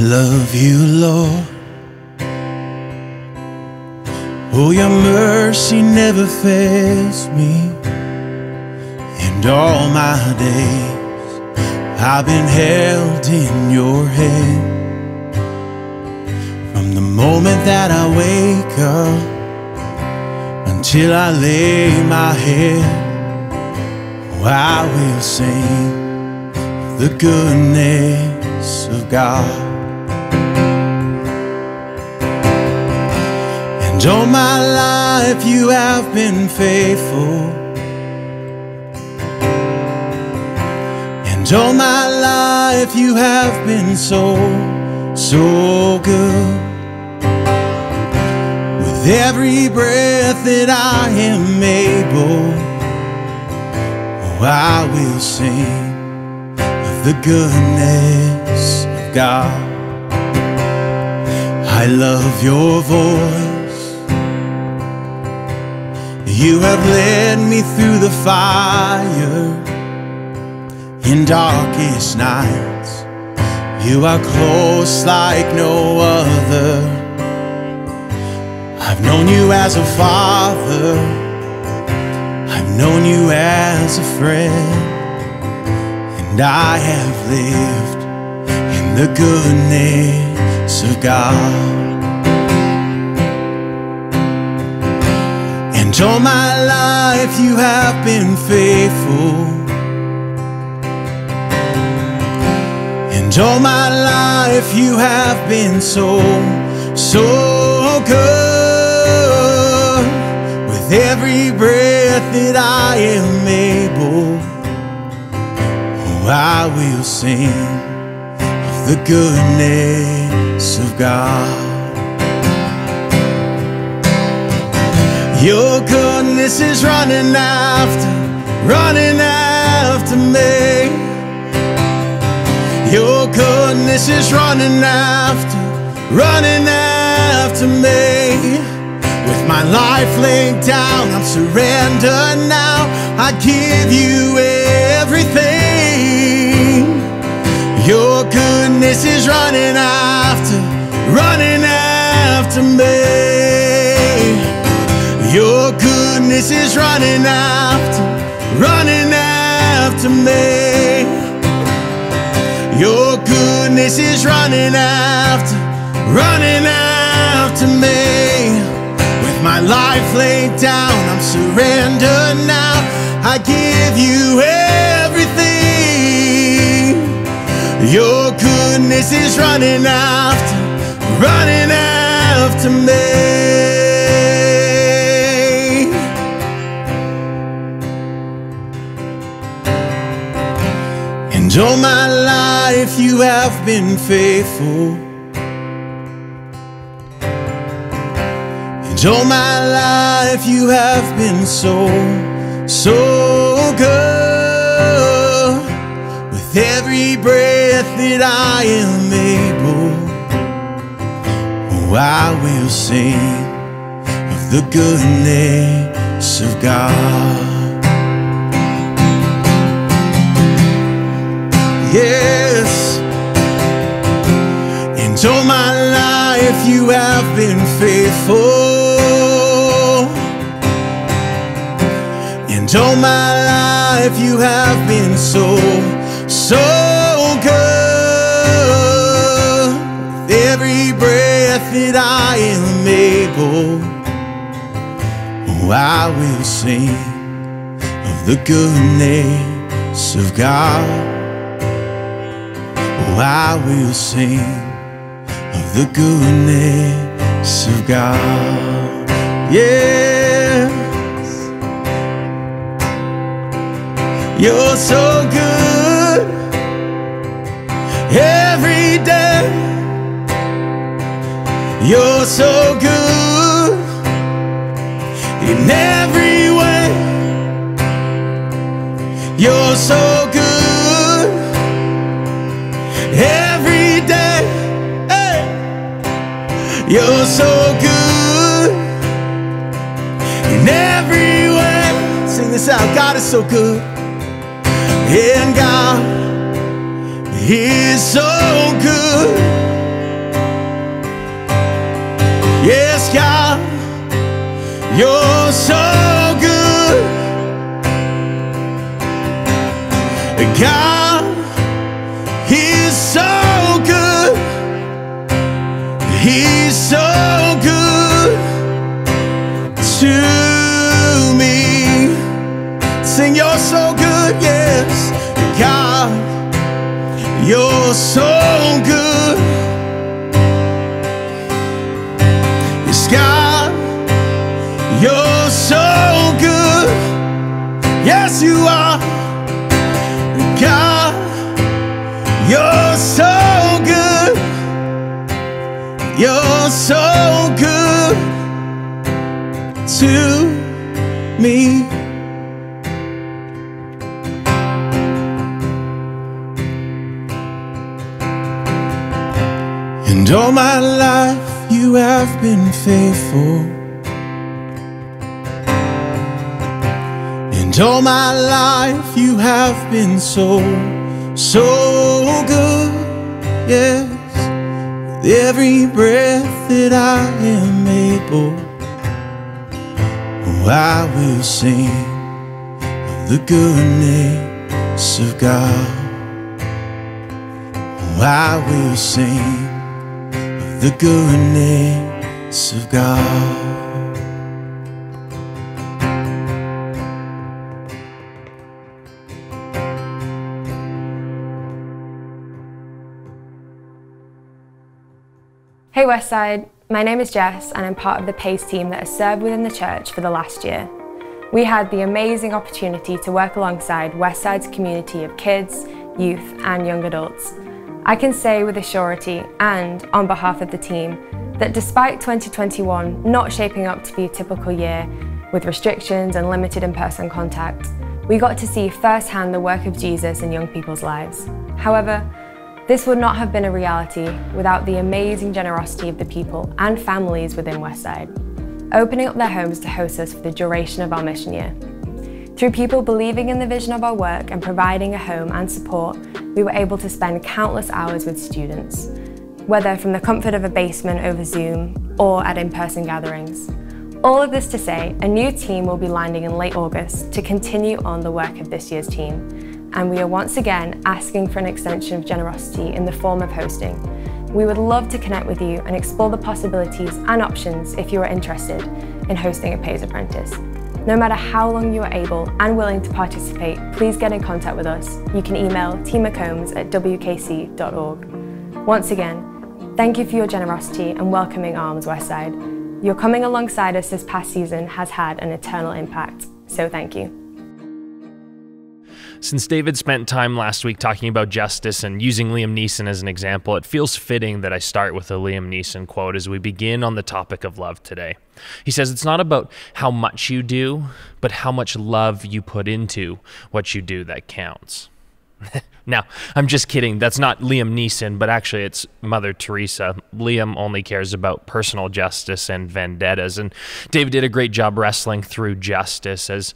love you, Lord. Oh, your mercy never fails me. And all my days I've been held in your hand. From the moment that I wake up until I lay my head, oh, I will sing the goodness of God. And all my life you have been faithful. And all my life you have been so, so good. With every breath that I am able, oh, I will sing of the goodness of God. I love your voice. You have led me through the fire in darkest nights. You are close like no other. I've known you as a father. I've known you as a friend. And I have lived in the goodness of God. And all my life you have been faithful. And all my life you have been so, so good. With every breath that I am able, oh, I will sing of the goodness of God. Your goodness is running after me. Your goodness is running after me. With my life laid down, I'm surrendered now. I give you everything. Your goodness is running after me. Your goodness is running after me. Your goodness is running after me. With my life laid down, I'm surrendered now. I give you everything. Your goodness is running after me. And all my life you have been faithful. And all my life you have been so, so good. With every breath that I am able, oh, I will sing of the goodness of God. Yes. And all my life you have been faithful. And all my life you have been so, so good. With every breath that I am able, oh, I will sing of the goodness of God. Oh, I will sing of the goodness of God. Yes, you're so good every day. You're so good in every way. You're so good every day. Hey. You're so good in every way. Sing this out. God is so good. And God is so good. Yes, God, you're so good. God, He's so good. He's so good to me. Sing, you're so good, yes. God, you're so good. Yes, God, you're so good. Yes, you are. God, you're so good. You're so good to me. And all my life you have been faithful. And all my life you have been so, so good. Yes, with every breath that I am able, oh, I will sing of the goodness of God. Oh, I will sing the goodness of God. Hey Westside, my name is Jess and I'm part of the PACE team that has served within the church for the last year. We had the amazing opportunity to work alongside Westside's community of kids, youth and young adults. I can say with a surety and on behalf of the team that despite 2021 not shaping up to be a typical year with restrictions and limited in-person contact, we got to see firsthand the work of Jesus in young people's lives. However, this would not have been a reality without the amazing generosity of the people and families within Westside, opening up their homes to host us for the duration of our mission year. Through people believing in the vision of our work and providing a home and support, we were able to spend countless hours with students, whether from the comfort of a basement over Zoom or at in-person gatherings. All of this to say, a new team will be landing in late August to continue on the work of this year's team. And we are once again asking for an extension of generosity in the form of hosting. We would love to connect with you and explore the possibilities and options if you are interested in hosting a PACE apprentice. No matter how long you are able and willing to participate, please get in contact with us. You can email teammccombs@wkc.org. Once again, thank you for your generosity and welcoming arms, Westside. Your coming alongside us this past season has had an eternal impact, so thank you. Since David spent time last week talking about justice and using Liam Neeson as an example, it feels fitting that I start with a Liam Neeson quote as we begin on the topic of love today. He says, "It's not about how much you do, but how much love you put into what you do that counts." Now, I'm just kidding. That's not Liam Neeson, but actually it's Mother Teresa. Liam only cares about personal justice and vendettas, and David did a great job wrestling through justice as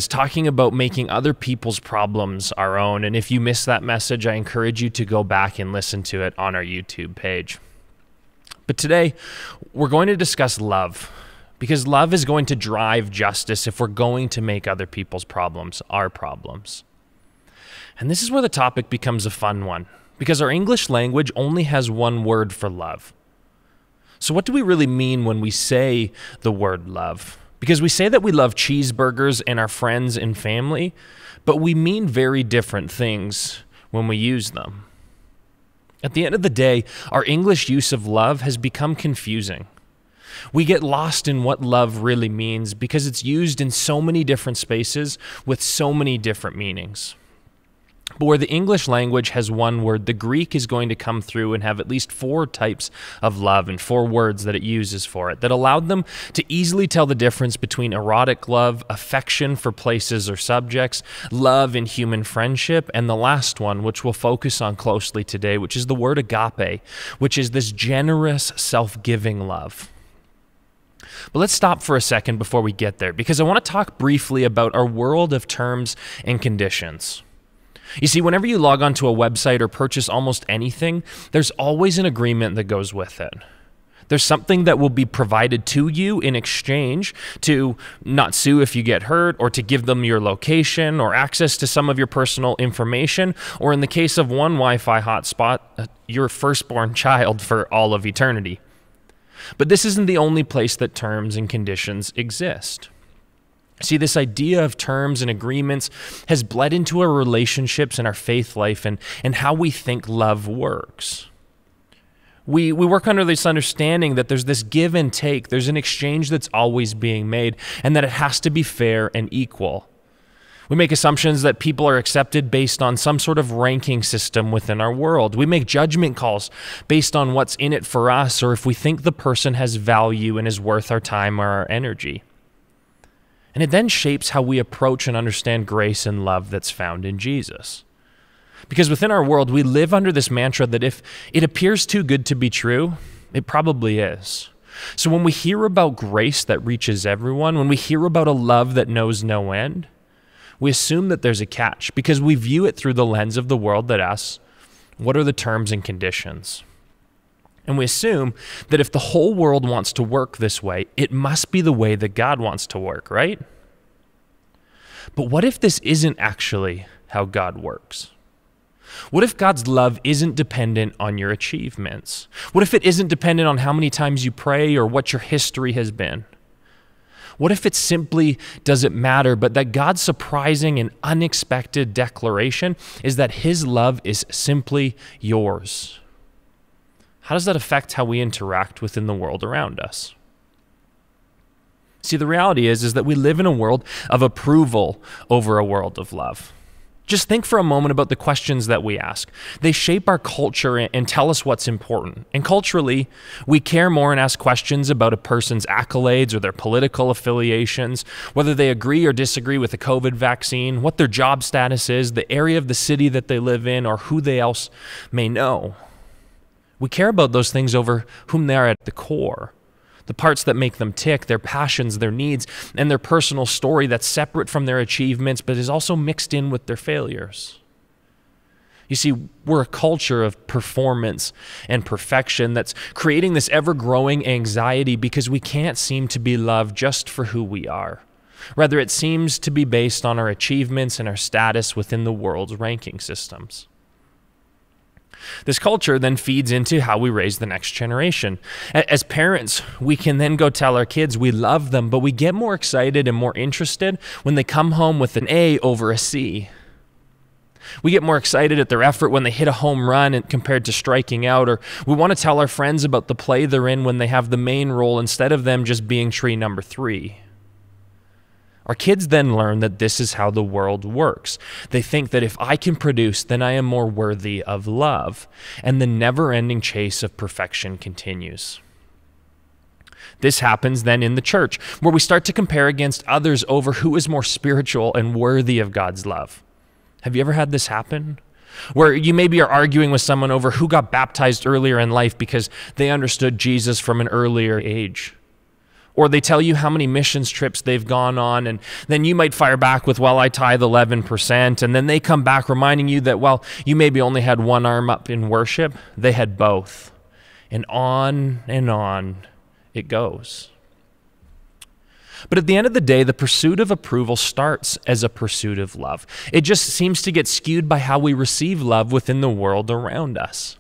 talking about making other people's problems our own. And if you missed that message, I encourage you to go back and listen to it on our YouTube page. But today, we're going to discuss love, because love is going to drive justice if we're going to make other people's problems our problems. And this is where the topic becomes a fun one, because our English language only has one word for love. So what do we really mean when we say the word love? Because we say that we love cheeseburgers and our friends and family, but we mean very different things when we use them. At the end of the day, our English use of love has become confusing. We get lost in what love really means because it's used in so many different spaces with so many different meanings. But where the English language has one word, the Greek is going to come through and have at least 4 types of love and 4 words that it uses for it that allowed them to easily tell the difference between erotic love, affection for places or subjects, love and human friendship, and the last one, which we'll focus on closely today, which is the word agape, which is this generous, self-giving love. But let's stop for a second before we get there, because I want to talk briefly about our world of terms and conditions. You see, whenever you log onto a website or purchase almost anything, there's always an agreement that goes with it. There's something that will be provided to you in exchange to not sue if you get hurt, or to give them your location or access to some of your personal information, or in the case of one Wi-Fi hotspot, your firstborn child for all of eternity. But this isn't the only place that terms and conditions exist. See, this idea of terms and agreements has bled into our relationships and our faith life and how we think love works. We work under this understanding that there's this give and take, there's an exchange that's always being made, and that it has to be fair and equal. We make assumptions that people are accepted based on some sort of ranking system within our world. We make judgment calls based on what's in it for us, or if we think the person has value and is worth our time or our energy. And it then shapes how we approach and understand grace and love that's found in Jesus. Because within our world, we live under this mantra that if it appears too good to be true, it probably is. So when we hear about grace that reaches everyone, when we hear about a love that knows no end, we assume that there's a catch because we view it through the lens of the world that asks, what are the terms and conditions? And we assume that if the whole world wants to work this way, it must be the way that God wants to work, right? But what if this isn't actually how God works? What if God's love isn't dependent on your achievements? What if it isn't dependent on how many times you pray or what your history has been? What if it simply doesn't matter, but that God's surprising and unexpected declaration is that his love is simply yours? How does that affect how we interact within the world around us? See, the reality is that we live in a world of approval over a world of love. Just think for a moment about the questions that we ask. They shape our culture and tell us what's important. And culturally, we care more and ask questions about a person's accolades or their political affiliations, whether they agree or disagree with the COVID vaccine, what their job status is, the area of the city that they live in, or who they else may know. We care about those things over whom they are at the core. The parts that make them tick, their passions, their needs, and their personal story that's separate from their achievements, but is also mixed in with their failures. You see, we're a culture of performance and perfection that's creating this ever-growing anxiety because we can't seem to be loved just for who we are. Rather, it seems to be based on our achievements and our status within the world's ranking systems. This culture then feeds into how we raise the next generation. As parents, we can then go tell our kids we love them, but we get more excited and more interested when they come home with an A over a C. We get more excited at their effort when they hit a home run compared to striking out, or we want to tell our friends about the play they're in when they have the main role instead of them just being tree number 3. Our kids then learn that this is how the world works. They think that if I can produce, then I am more worthy of love, and the never-ending chase of perfection continues. This happens then in the church, where we start to compare against others over who is more spiritual and worthy of God's love. Have you ever had this happen? Where you maybe are arguing with someone over who got baptized earlier in life because they understood Jesus from an earlier age. Or they tell you how many missions trips they've gone on, and then you might fire back with, well, I tithe 11%, and then they come back reminding you that, well, you maybe only had one arm up in worship, they had both. And on it goes. But at the end of the day, the pursuit of approval starts as a pursuit of love. It just seems to get skewed by how we receive love within the world around us.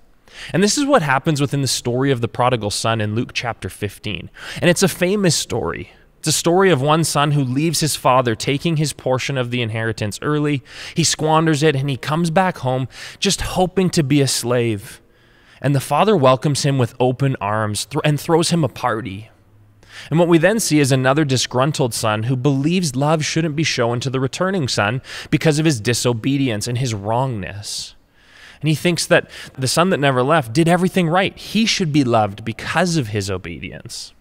And this is what happens within the story of the prodigal son in Luke chapter 15. And it's a famous story. It's a story of one son who leaves his father, taking his portion of the inheritance early. He squanders it and he comes back home just hoping to be a slave. And the father welcomes him with open arms and throws him a party. And what we then see is another disgruntled son who believes love shouldn't be shown to the returning son because of his disobedience and his wrongness. And he thinks that the son that never left did everything right. He should be loved because of his obedience.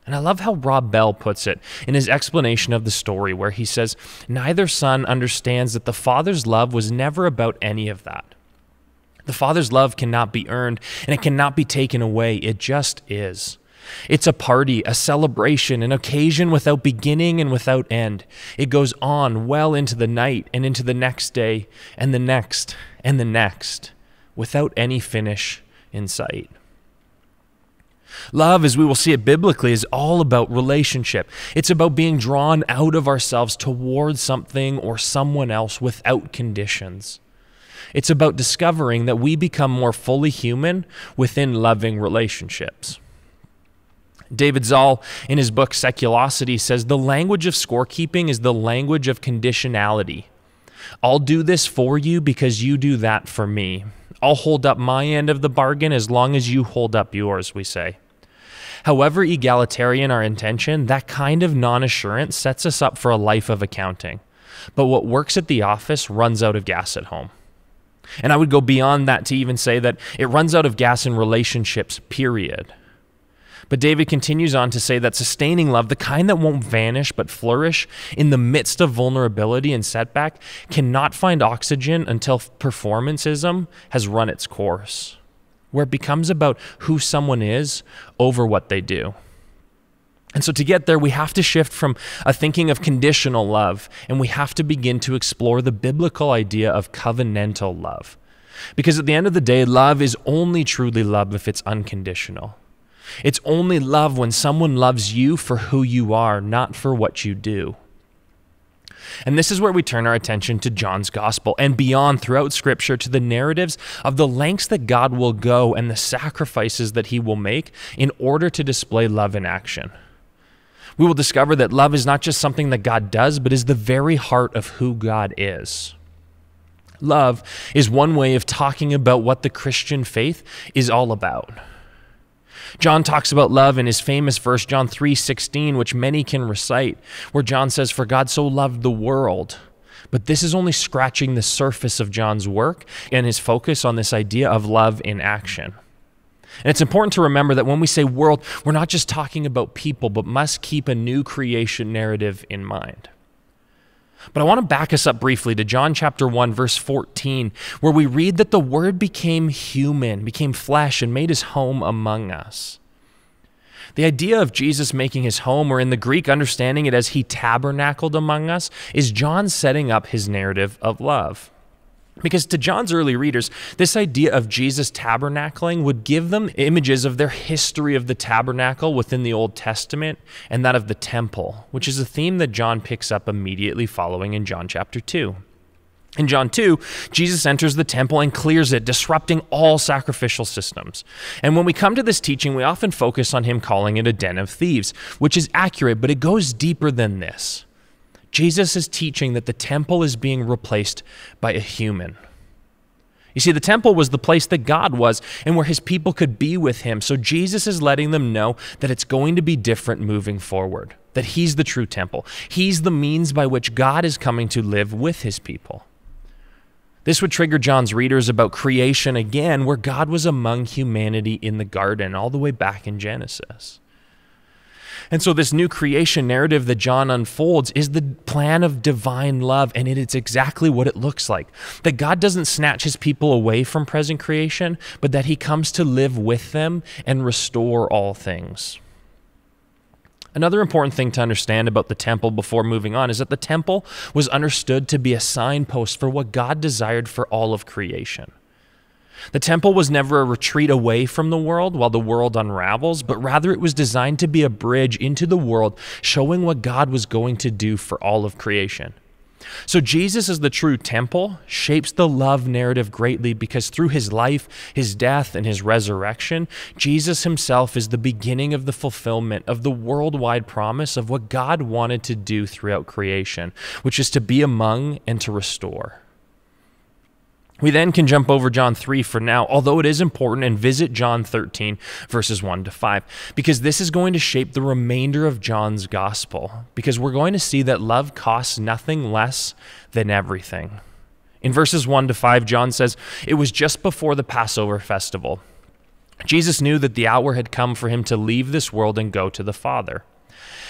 And I love how Rob Bell puts it in his explanation of the story, where he says, neither son understands that the father's love was never about any of that. The father's love cannot be earned, and it cannot be taken away. It just is. It's a party, a celebration, an occasion without beginning and without end. It goes on well into the night and into the next day and the next and the next, without any finish in sight. Love, as we will see it biblically, is all about relationship. It's about being drawn out of ourselves towards something or someone else without conditions. It's about discovering that we become more fully human within loving relationships. David Zoll, in his book Seculosity, says the language of scorekeeping is the language of conditionality. I'll do this for you because you do that for me. I'll hold up my end of the bargain as long as you hold up yours, we say. However egalitarian our intention, that kind of non-assurance sets us up for a life of accounting. But what works at the office runs out of gas at home. And I would go beyond that to even say that it runs out of gas in relationships, period. But David continues on to say that sustaining love, the kind that won't vanish but flourish in the midst of vulnerability and setback, cannot find oxygen until performanceism has run its course, where it becomes about who someone is over what they do. And so to get there, we have to shift from a thinking of conditional love, and we have to begin to explore the biblical idea of covenantal love. Because at the end of the day, love is only truly love if it's unconditional. It's only love when someone loves you for who you are, not for what you do. And this is where we turn our attention to John's gospel and beyond throughout Scripture to the narratives of the lengths that God will go and the sacrifices that he will make in order to display love in action. We will discover that love is not just something that God does, but is the very heart of who God is. Love is one way of talking about what the Christian faith is all about. John talks about love in his famous verse, John 3:16, which many can recite, where John says, "For God so loved the world." But this is only scratching the surface of John's work and his focus on this idea of love in action. And it's important to remember that when we say world, we're not just talking about people, but must keep a new creation narrative in mind. But I want to back us up briefly to John chapter 1, verse 14, where we read that the Word became human, became flesh, and made his home among us. The idea of Jesus making his home, or in the Greek understanding it as he tabernacled among us, is John setting up his narrative of love. Because to John's early readers, this idea of Jesus tabernacling would give them images of their history of the tabernacle within the Old Testament and that of the temple, which is a theme that John picks up immediately following in John chapter 2. In John 2, Jesus enters the temple and clears it, disrupting all sacrificial systems. And when we come to this teaching, we often focus on him calling it a den of thieves, which is accurate, but it goes deeper than this. Jesus is teaching that the temple is being replaced by a human. You see, the temple was the place that God was and where his people could be with him. So Jesus is letting them know that it's going to be different moving forward, that he's the true temple. He's the means by which God is coming to live with his people. This would trigger John's readers about creation again, where God was among humanity in the garden, all the way back in Genesis. And so this new creation narrative that John unfolds is the plan of divine love, and it's exactly what it looks like. That God doesn't snatch his people away from present creation, but that he comes to live with them and restore all things. Another important thing to understand about the temple before moving on is that the temple was understood to be a signpost for what God desired for all of creation. The temple was never a retreat away from the world while the world unravels, but rather it was designed to be a bridge into the world, showing what God was going to do for all of creation. So Jesus as the true temple shapes the love narrative greatly because through his life, his death, and his resurrection, Jesus himself is the beginning of the fulfillment of the worldwide promise of what God wanted to do throughout creation, which is to be among and to restore. We then can jump over John 3 for now, although it is important, and visit John 13, verses 1 to 5, because this is going to shape the remainder of John's gospel, because we're going to see that love costs nothing less than everything. In verses 1 to 5, John says, "It was just before the Passover festival. Jesus knew that the hour had come for him to leave this world and go to the Father.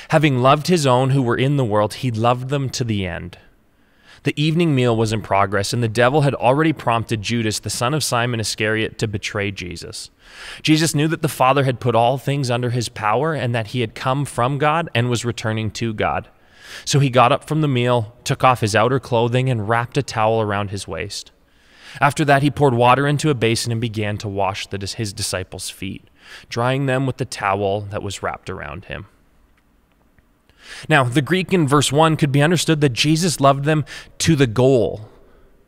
Having loved his own who were in the world, he loved them to the end. The evening meal was in progress, and the devil had already prompted Judas, the son of Simon Iscariot, to betray Jesus. Jesus knew that the Father had put all things under his power and that he had come from God and was returning to God. So he got up from the meal, took off his outer clothing, and wrapped a towel around his waist. After that, he poured water into a basin and began to wash his disciples' feet, drying them with the towel that was wrapped around him. Now, the Greek in verse 1 could be understood that Jesus loved them to the goal,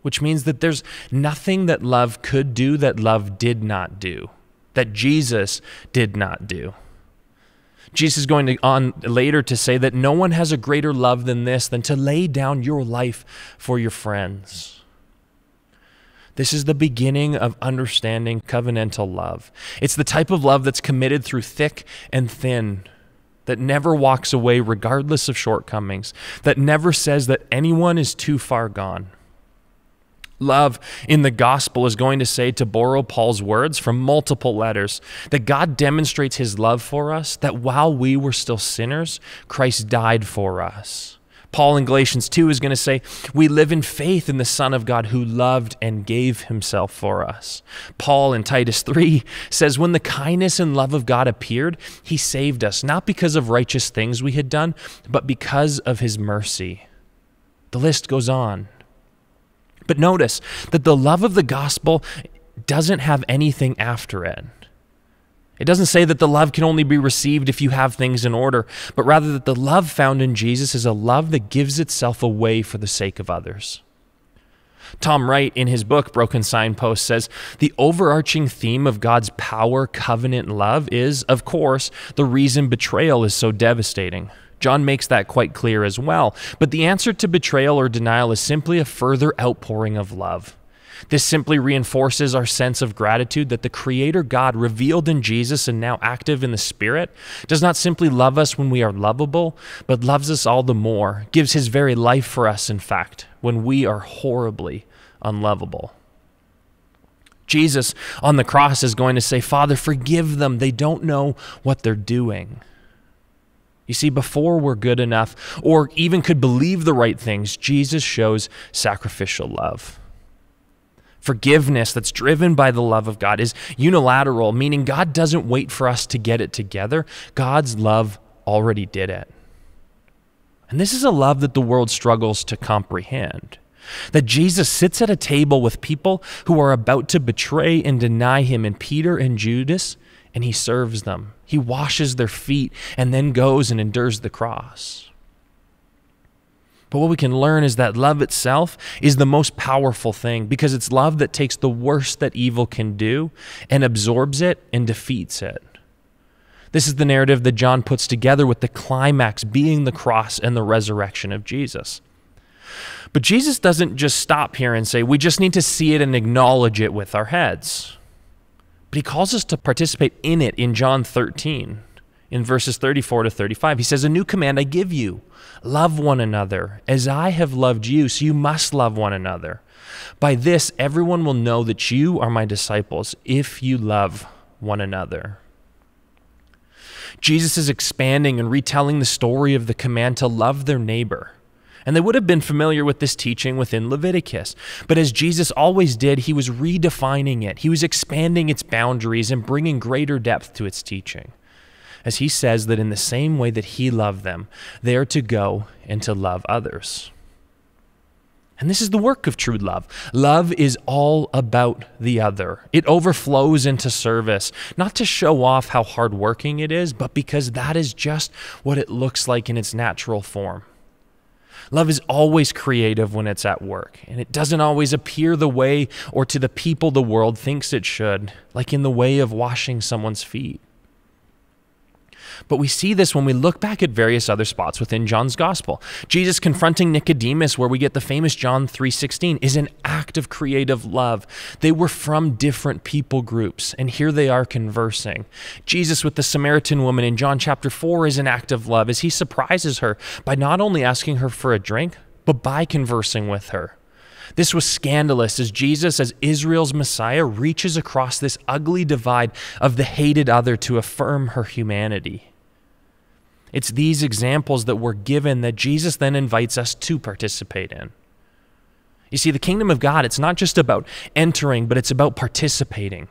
which means that there's nothing that love could do that love did not do, that Jesus did not do. Jesus is going on later to say that no one has a greater love than this, than to lay down your life for your friends. This is the beginning of understanding covenantal love. It's the type of love that's committed through thick and thin, that never walks away regardless of shortcomings, that never says that anyone is too far gone. Love in the gospel is going to say, to borrow Paul's words from multiple letters, that God demonstrates his love for us, that while we were still sinners, Christ died for us. Paul in Galatians 2 is going to say, we live in faith in the Son of God who loved and gave himself for us. Paul in Titus 3 says, when the kindness and love of God appeared, he saved us, not because of righteous things we had done, but because of his mercy. The list goes on. But notice that the love of the gospel doesn't have anything after it. It doesn't say that the love can only be received if you have things in order, but rather that the love found in Jesus is a love that gives itself away for the sake of others. Tom Wright, in his book, Broken Signpost, says, the overarching theme of God's power, covenant love is, of course, the reason betrayal is so devastating. John makes that quite clear as well. But the answer to betrayal or denial is simply a further outpouring of love. This simply reinforces our sense of gratitude that the Creator God, revealed in Jesus and now active in the Spirit, does not simply love us when we are lovable, but loves us all the more, gives his very life for us, in fact, when we are horribly unlovable. Jesus on the cross is going to say, Father, forgive them. They don't know what they're doing. You see, before we're good enough or even could believe the right things, Jesus shows sacrificial love. Forgiveness that's driven by the love of God is unilateral, meaning God doesn't wait for us to get it together. God's love already did it. And this is a love that the world struggles to comprehend. That Jesus sits at a table with people who are about to betray and deny him, and Peter and Judas, and he serves them. He washes their feet and then goes and endures the cross. But what we can learn is that love itself is the most powerful thing, because it's love that takes the worst that evil can do and absorbs it and defeats it. This is the narrative that John puts together with the climax being the cross and the resurrection of Jesus. But Jesus doesn't just stop here and say, we just need to see it and acknowledge it with our heads. But he calls us to participate in it in John 13, in verses 34 to 35. He says, a new command I give you, love one another as I have loved you, so you must love one another. By this, everyone will know that you are my disciples if you love one another. Jesus is expanding and retelling the story of the command to love their neighbor. And they would have been familiar with this teaching within Leviticus. But as Jesus always did, he was redefining it. He was expanding its boundaries and bringing greater depth to its teaching. As he says that in the same way that he loved them, they are to go and to love others. And this is the work of true love. Love is all about the other. It overflows into service, not to show off how hardworking it is, but because that is just what it looks like in its natural form. Love is always creative when it's at work, and it doesn't always appear the way or to the people the world thinks it should, like in the way of washing someone's feet. But we see this when we look back at various other spots within John's gospel. Jesus confronting Nicodemus, where we get the famous John 3:16, is an act of creative love. They were from different people groups, and here they are conversing. Jesus with the Samaritan woman in John chapter 4 is an act of love as he surprises her by not only asking her for a drink, but by conversing with her. This was scandalous as Jesus, as Israel's Messiah, reaches across this ugly divide of the hated other to affirm her humanity. It's these examples that we're given that Jesus then invites us to participate in. You see, the kingdom of God, it's not just about entering, but it's about participating.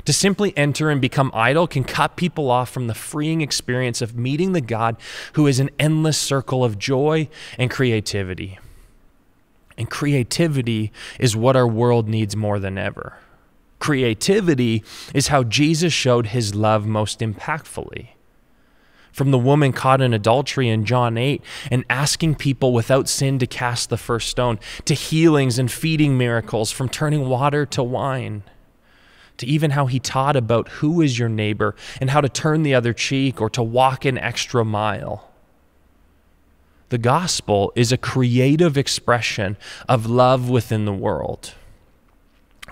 To simply enter and become idle can cut people off from the freeing experience of meeting the God who is an endless circle of joy and creativity. And creativity is what our world needs more than ever. Creativity is how Jesus showed his love most impactfully. From the woman caught in adultery in John 8 and asking people without sin to cast the first stone, to healings and feeding miracles, from turning water to wine, to even how he taught about who is your neighbor and how to turn the other cheek or to walk an extra mile. The gospel is a creative expression of love within the world.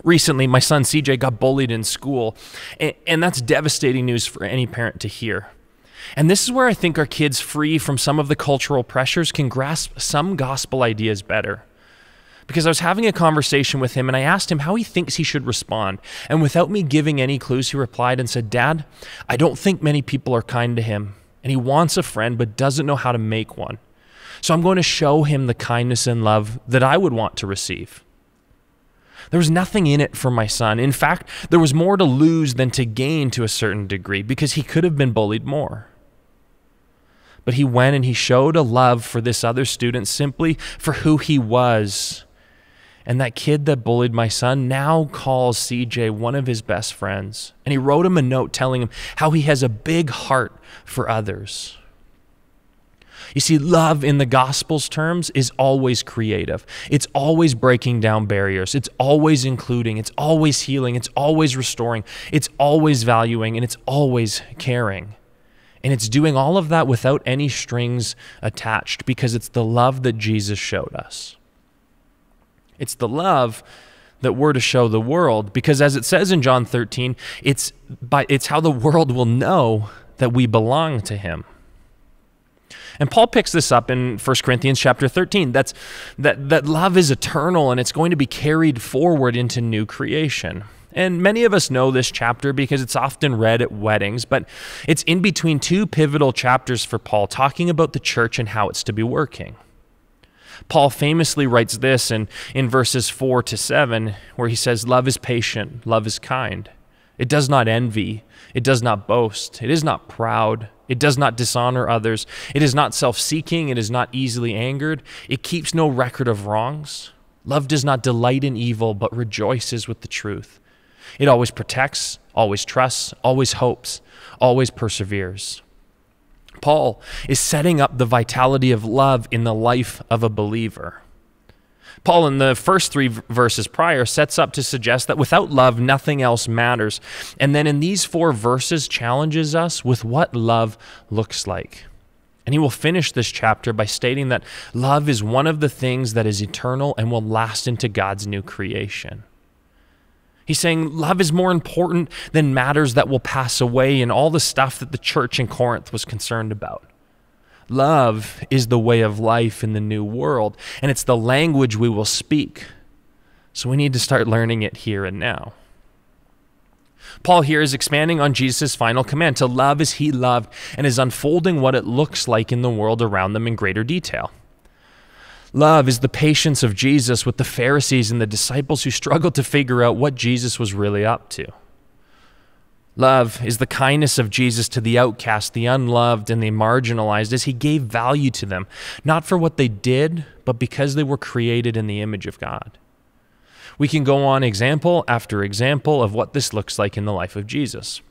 Recently, my son CJ got bullied in school, and that's devastating news for any parent to hear. And this is where I think our kids, free from some of the cultural pressures, can grasp some gospel ideas better. Because I was having a conversation with him and I asked him how he thinks he should respond. And without me giving any clues, he replied and said, "Dad, I don't think many people are kind to him. And he wants a friend but doesn't know how to make one. So I'm going to show him the kindness and love that I would want to receive." There was nothing in it for my son. In fact, there was more to lose than to gain to a certain degree because he could have been bullied more. But he went and he showed a love for this other student simply for who he was. And that kid that bullied my son now calls CJ one of his best friends. And he wrote him a note telling him how he has a big heart for others. You see, love in the gospel's terms is always creative. It's always breaking down barriers. It's always including. It's always healing. It's always restoring. It's always valuing. And it's always caring. And it's doing all of that without any strings attached because it's the love that Jesus showed us. It's the love that we're to show the world because, as it says in John 13, it's how the world will know that we belong to him. And Paul picks this up in 1 Corinthians chapter 13. That love is eternal and it's going to be carried forward into new creation. And many of us know this chapter because it's often read at weddings, but it's in between two pivotal chapters for Paul talking about the church and how it's to be working. Paul famously writes this in verses 4 to 7, where he says, "Love is patient, love is kind. It does not envy, it does not boast, it is not proud, it does not dishonor others, it is not self-seeking, it is not easily angered, it keeps no record of wrongs. Love does not delight in evil, but rejoices with the truth. It always protects, always trusts, always hopes, always perseveres." Paul is setting up the vitality of love in the life of a believer. Paul, in the first 3 verses prior, sets up to suggest that without love, nothing else matters. And then in these 4 verses, challenges us with what love looks like. And he will finish this chapter by stating that love is one of the things that is eternal and will last into God's new creation. He's saying love is more important than matters that will pass away and all the stuff that the church in Corinth was concerned about. Love is the way of life in the new world, and it's the language we will speak. So we need to start learning it here and now. Paul here is expanding on Jesus' final command to love as he loved and is unfolding what it looks like in the world around them in greater detail. Love is the patience of Jesus with the Pharisees and the disciples who struggled to figure out what Jesus was really up to. Love is the kindness of Jesus to the outcast, the unloved, and the marginalized as he gave value to them, not for what they did, but because they were created in the image of God. We can go on example after example of what this looks like in the life of Jesus.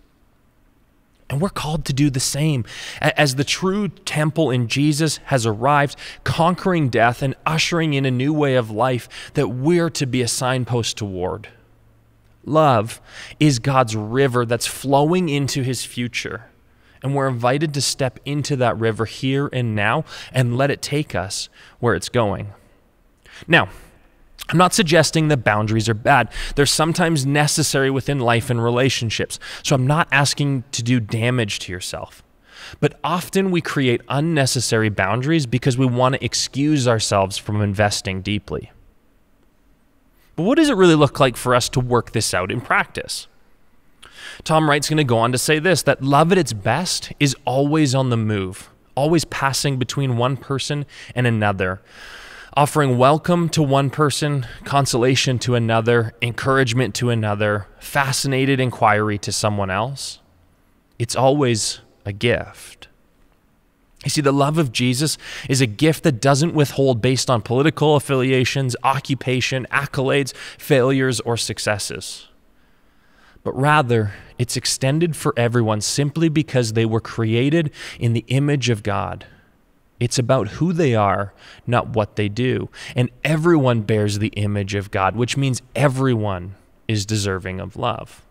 And we're called to do the same. As the true temple in Jesus has arrived, conquering death and ushering in a new way of life that we're to be a signpost toward. Love is God's river that's flowing into his future. And we're invited to step into that river here and now and let it take us where it's going. Now, I'm not suggesting that boundaries are bad. They're sometimes necessary within life and relationships. So I'm not asking to do damage to yourself. But often we create unnecessary boundaries because we want to excuse ourselves from investing deeply. But what does it really look like for us to work this out in practice? Tom Wright's going to go on to say this, that love at its best is always on the move, always passing between one person and another, offering welcome to one person, consolation to another, encouragement to another, fascinated inquiry to someone else. It's always a gift. You see, the love of Jesus is a gift that doesn't withhold based on political affiliations, occupation, accolades, failures, or successes. but rather it's extended for everyone simply because they were created in the image of God. It's about who they are, not what they do. And everyone bears the image of God, which means everyone is deserving of love.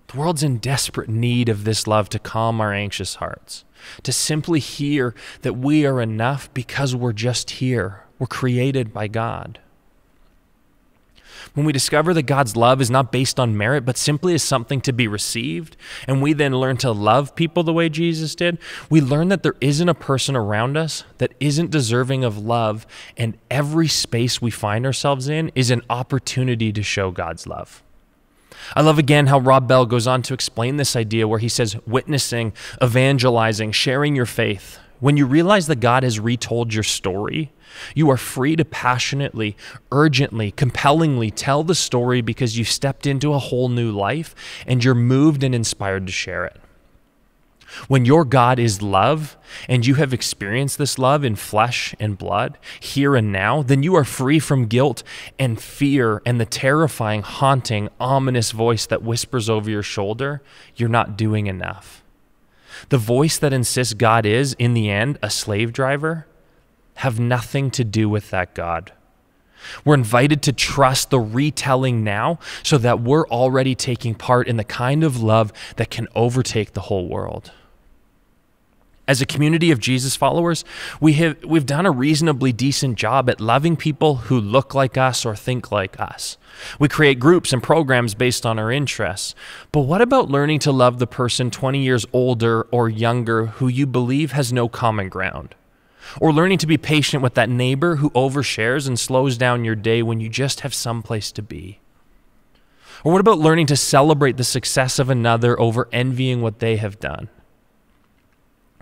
The world's in desperate need of this love to calm our anxious hearts, to simply hear that we are enough because we're just here. We're created by God. When we discover that God's love is not based on merit, but simply is something to be received, and we then learn to love people the way Jesus did, we learn that there isn't a person around us that isn't deserving of love, and every space we find ourselves in is an opportunity to show God's love. I love again how Rob Bell goes on to explain this idea where he says, witnessing, evangelizing, sharing your faith. When you realize that God has retold your story, you are free to passionately, urgently, compellingly tell the story because you've stepped into a whole new life and you're moved and inspired to share it. When your God is love and you have experienced this love in flesh and blood, here and now, then you are free from guilt and fear and the terrifying, haunting, ominous voice that whispers over your shoulder, you're not doing enough. The voice that insists God is, in the end, a slave driver, have nothing to do with that God. We're invited to trust the retelling now so that we're already taking part in the kind of love that can overtake the whole world. As a community of Jesus followers, we've done a reasonably decent job at loving people who look like us or think like us. We create groups and programs based on our interests. But what about learning to love the person 20 years older or younger who you believe has no common ground? Or learning to be patient with that neighbor who overshares and slows down your day when you just have someplace to be? Or what about learning to celebrate the success of another over envying what they have done?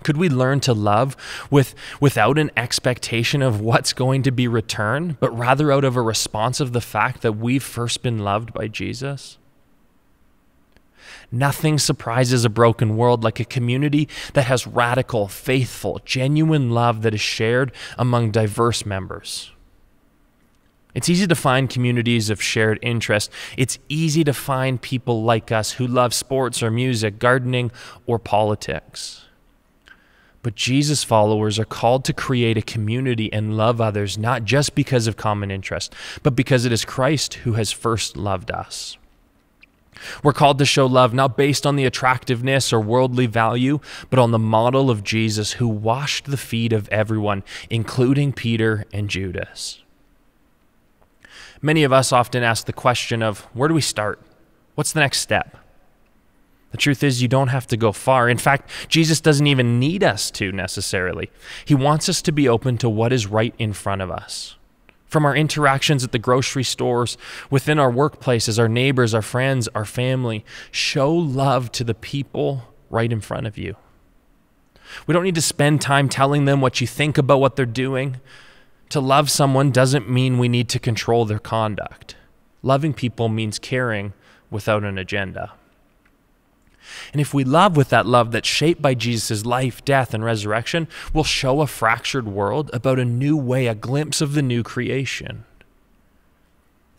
Could we learn to love without an expectation of what's going to be returned, but rather out of a response of the fact that we've first been loved by Jesus? Nothing surprises a broken world like a community that has radical, faithful, genuine love that is shared among diverse members. It's easy to find communities of shared interest. It's easy to find people like us who love sports or music, gardening, or politics. But Jesus followers are called to create a community and love others, not just because of common interest, but because it is Christ who has first loved us. We're called to show love not based on the attractiveness or worldly value, but on the model of Jesus who washed the feet of everyone, including Peter and Judas. Many of us often ask the question of, where do we start? What's the next step? The truth is, you don't have to go far. In fact, Jesus doesn't even need us to necessarily. He wants us to be open to what is right in front of us. From our interactions at the grocery stores, within our workplaces, our neighbors, our friends, our family, show love to the people right in front of you. We don't need to spend time telling them what you think about what they're doing. To love someone doesn't mean we need to control their conduct. Loving people means caring without an agenda. And if we love with that love that's shaped by Jesus' life, death, and resurrection, we'll show a fractured world about a new way, a glimpse of the new creation.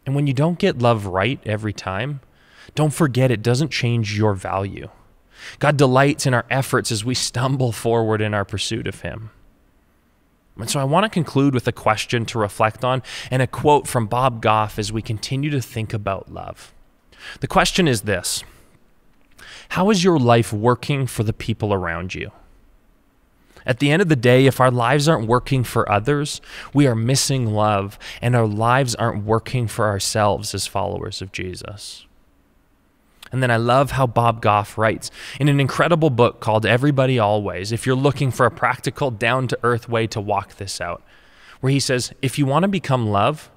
And when you don't get love right every time, don't forget it doesn't change your value. God delights in our efforts as we stumble forward in our pursuit of Him. And so I want to conclude with a question to reflect on and a quote from Bob Goff as we continue to think about love. The question is this: how is your life working for the people around you? At the end of the day, if our lives aren't working for others, we are missing love, and our lives aren't working for ourselves as followers of Jesus. And then I love how Bob Goff writes in an incredible book called Everybody Always, if you're looking for a practical, down-to-earth way to walk this out, where he says, if you want to become love,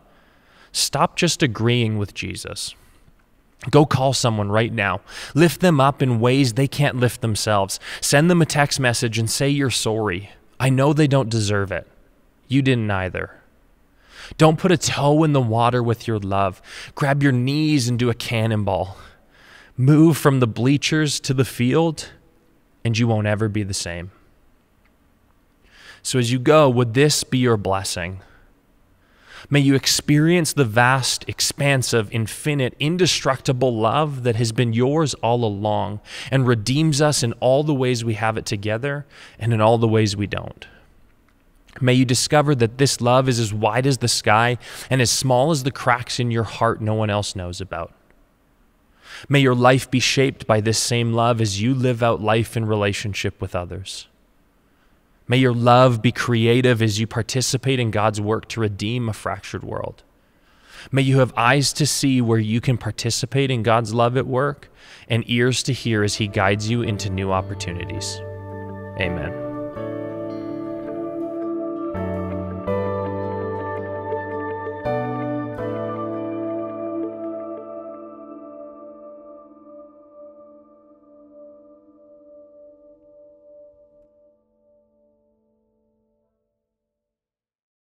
stop just agreeing with Jesus. Go call someone right now. Lift them up in ways they can't lift themselves. Send them a text message and say you're sorry. I know they don't deserve it. You didn't either. Don't put a toe in the water with your love. Grab your knees and do a cannonball. Move from the bleachers to the field, and you won't ever be the same. So as you go, would this be your blessing? May you experience the vast, expansive, infinite, indestructible love that has been yours all along and redeems us in all the ways we have it together and in all the ways we don't. May you discover that this love is as wide as the sky and as small as the cracks in your heart no one else knows about. May your life be shaped by this same love as you live out life in relationship with others. May your love be creative as you participate in God's work to redeem a fractured world. May you have eyes to see where you can participate in God's love at work and ears to hear as He guides you into new opportunities. Amen.